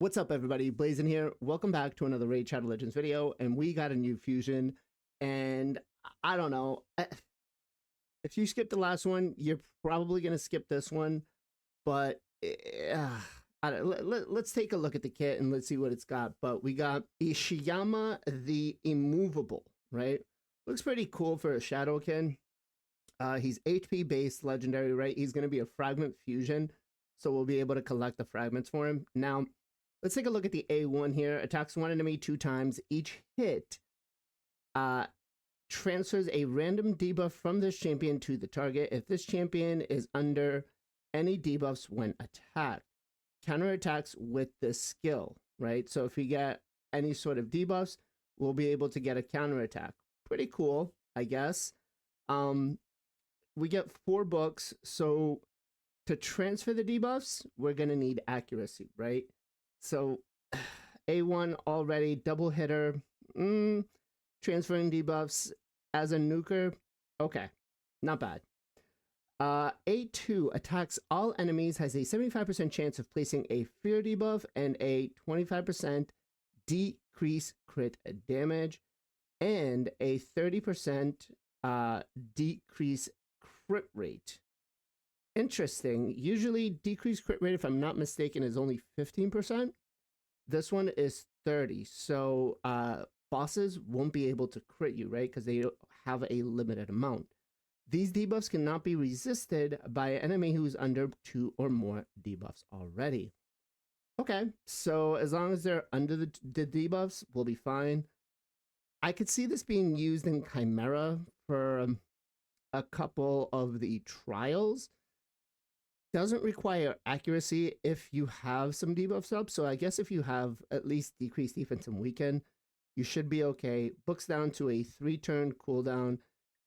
What's up, everybody? Blazing here. Welcome back to another Raid Shadow Legends video, and we got a new fusion. And I don't know if you skipped the last one, you're probably gonna skip this one. But let's take a look at the kit and let's see what it's got. But we got Ishiyama the Immovable, right? Looks pretty cool for a Shadowkin. He's HP based legendary, right? He's gonna be a fragment fusion, so we'll be able to collect the fragments for him. Now, let's take a look at the A1 here. Attacks one enemy 2 times. Each hit transfers a random debuff from this champion to the target. If this champion is under any debuffs when attacked, counterattacks with this skill, right? So if we get any sort of debuffs, we'll be able to get a counterattack. Pretty cool, I guess. We get 4 books, so to transfer the debuffs, we're gonna need accuracy, right? So A1 already, double hitter, transferring debuffs as a nuker, okay, not bad. A2 attacks all enemies, has a 75% chance of placing a fear debuff and a 25% decrease crit damage and a 30% decrease crit rate. Interesting. Usually decreased crit rate, if I'm not mistaken, is only 15%. This one is 30. So bosses won't be able to crit you, right? Because they have a limited amount. These debuffs cannot be resisted by an enemy who's under 2 or more debuffs already. Okay, so as long as they're under the debuffs, we'll be fine. I could see this being used in Chimera for a couple of the trials. Doesn't require accuracy if you have some debuffs up. So I guess if you have at least decreased defense and weaken, you should be okay. Books down to a 3-turn cooldown,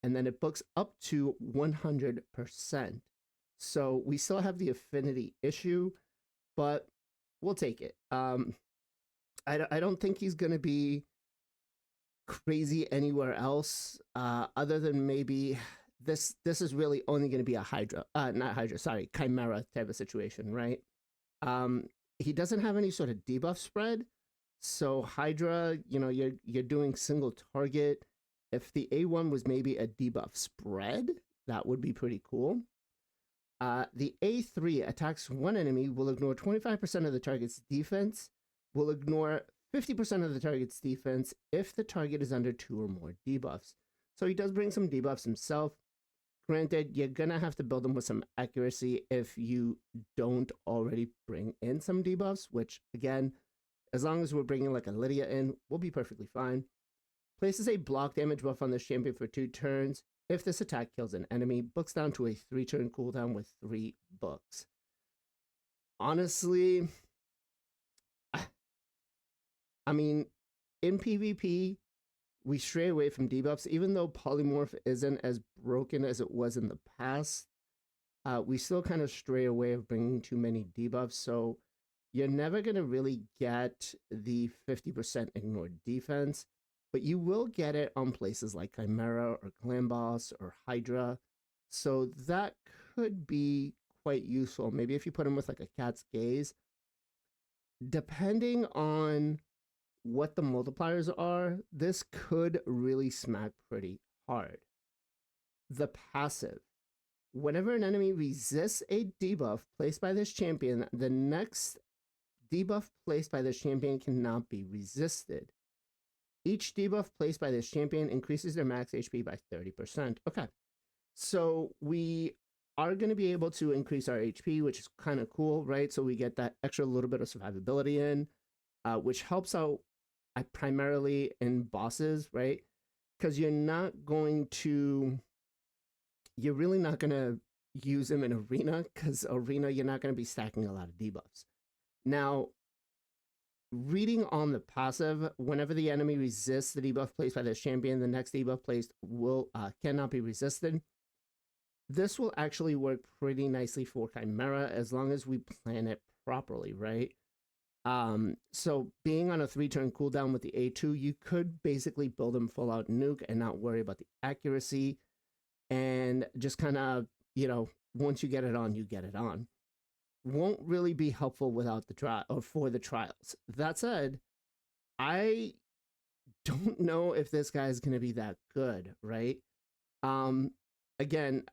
and then it books up to 100%. So we still have the affinity issue, but we'll take it. I don't think he's going to be crazy anywhere else other than maybe this is really only going to be a Chimera type of situation, right? He doesn't have any sort of debuff spread, so Hydra, you know, you're doing single target. If the A1 was maybe a debuff spread, that would be pretty cool. The A3 attacks one enemy, will ignore 25% of the target's defense, will ignore 50% of the target's defense if the target is under 2 or more debuffs. So he does bring some debuffs himself. Granted, you're gonna have to build them with some accuracy if you don't already bring in some debuffs, which again, as long as we're bringing like a Lydia in, we'll be perfectly fine. Places a block damage buff on this champion for 2 turns. If this attack kills an enemy, books down to a 3-turn cooldown with 3 books. Honestly, I mean, in PvP, we stray away from debuffs, even though polymorph isn't as broken as it was in the past. We still kind of stray away of bringing too many debuffs, so you're never going to really get the 50% ignored defense, but you will get it on places like Chimera or Clan Boss or Hydra, so that could be quite useful. Maybe if you put him with like a Cat's Gaze, depending on what the multipliers are, this could really smack pretty hard. The passive. Whenever an enemy resists a debuff placed by this champion, the next debuff placed by this champion cannot be resisted. Each debuff placed by this champion increases their max HP by 30%. Okay, so we are going to be able to increase our HP, which is kind of cool, right? So we get that extra little bit of survivability in, which helps out primarily in bosses, right? Because you're really not going to use them in arena, because arena, you're not going to be stacking a lot of debuffs. Now, reading on the passive, whenever the enemy resists the debuff placed by this champion, the next debuff placed cannot be resisted. This will actually work pretty nicely for Chimera as long as we plan it properly, right? So being on a 3-turn cooldown with the A2, you could basically build him full out nuke and not worry about the accuracy, and just kind of, you know, once you get it on, you get it on. won't really be helpful without the trial or for the trials. That said, I don't know if this guy is going to be that good, right? Um, Again,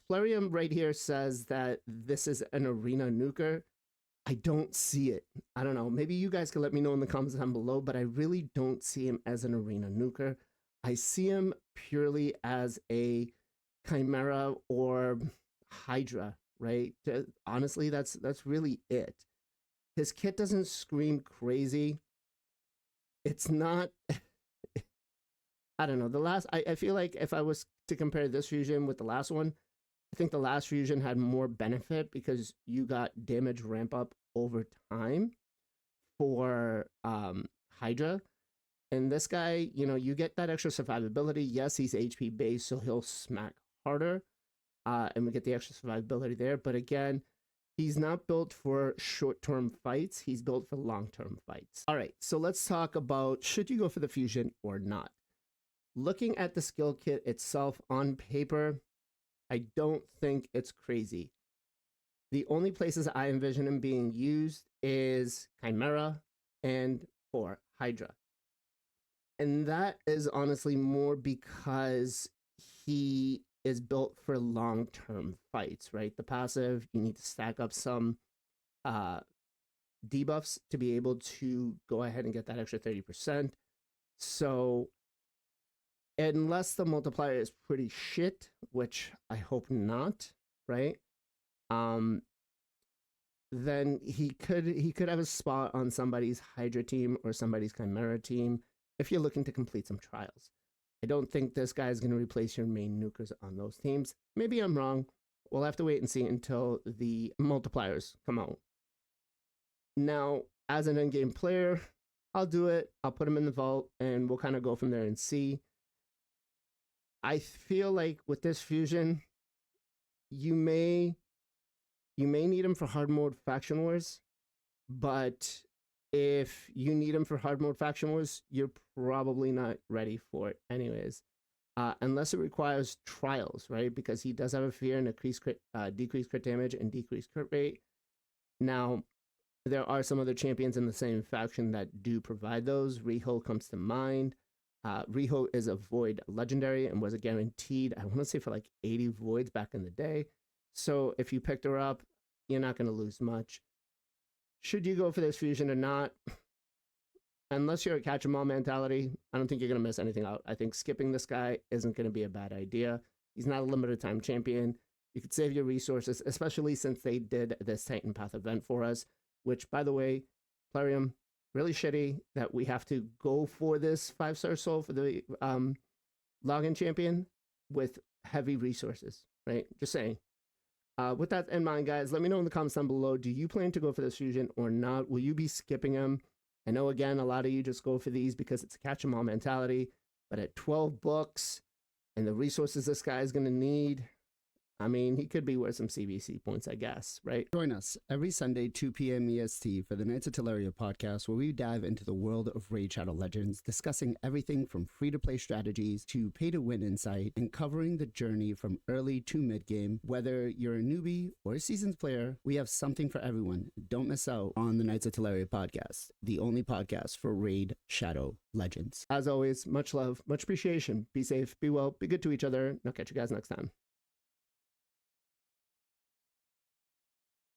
Plarium right here says that this is an arena nuker. I don't see it. I don't know. Maybe you guys can let me know in the comments down below, but I really don't see him as an arena nuker. I see him purely as a Chimera or Hydra, right? Honestly, that's really it. His kit doesn't scream crazy. It's not. I don't know. I feel like if I was to compare this fusion with the last one, I think the last fusion had more benefit because you got damage ramp up over time for Hydra. And this guy, you get that extra survivability. Yes, he's HP based, so he'll smack harder. And we get the extra survivability there. But again, he's not built for short-term fights. He's built for long-term fights. All right, so let's talk about should you go for the fusion or not. Looking at the skill kit itself on paper, I don't think it's crazy. The only places I envision him being used is Chimera and for Hydra. And that is honestly more because he is built for long-term fights, right? The passive, you need to stack up some debuffs to be able to go ahead and get that extra 30%. So unless the multiplier is pretty shit, which I hope not, right? Then he could have a spot on somebody's Hydra team or somebody's Chimera team if you're looking to complete some trials. I don't think this guy is going to replace your main nukers on those teams. Maybe I'm wrong. We'll have to wait and see until the multipliers come out. Now, as an endgame player, I'll do it. I'll put him in the vault, and we'll kind of go from there and see. I feel like with this fusion, you may need him for hard mode faction wars, but if you need him for hard mode faction wars, you're probably not ready for it anyways. Unless it requires trials, right? Because he does have a fear and decreased crit damage and decreased crit rate. Now, there are some other champions in the same faction that do provide those. Riho comes to mind. Riho is a void legendary and was a guaranteed, I want to say, for like 80 voids back in the day. So if you picked her up, you're not going to lose much. Should you go for this fusion or not? Unless you're a catch 'em all mentality, I don't think you're going to miss anything out. I think skipping this guy isn't going to be a bad idea. He's not a limited time champion. You could save your resources, especially since they did this Titan Path event for us, which, by the way, Plarium, really shitty that we have to go for this 5-star soul for the login champion with heavy resources, right? Just saying. With that in mind, guys, let me know in the comments down below. Do you plan to go for this fusion or not? Will you be skipping him? I know, again, a lot of you just go for these because it's a catch 'em all mentality. But at 12 books and the resources this guy is going to need, I mean, he could be worth some CVC points, I guess, right? Join us every Sunday, 2 p.m. EST for the Knights of Teleria podcast, where we dive into the world of Raid Shadow Legends, discussing everything from free-to-play strategies to pay-to-win insight, and covering the journey from early to mid-game. Whether you're a newbie or a seasoned player, we have something for everyone. Don't miss out on the Knights of Teleria podcast, the only podcast for Raid Shadow Legends. As always, much love, much appreciation. Be safe, be well, be good to each other, and I'll catch you guys next time.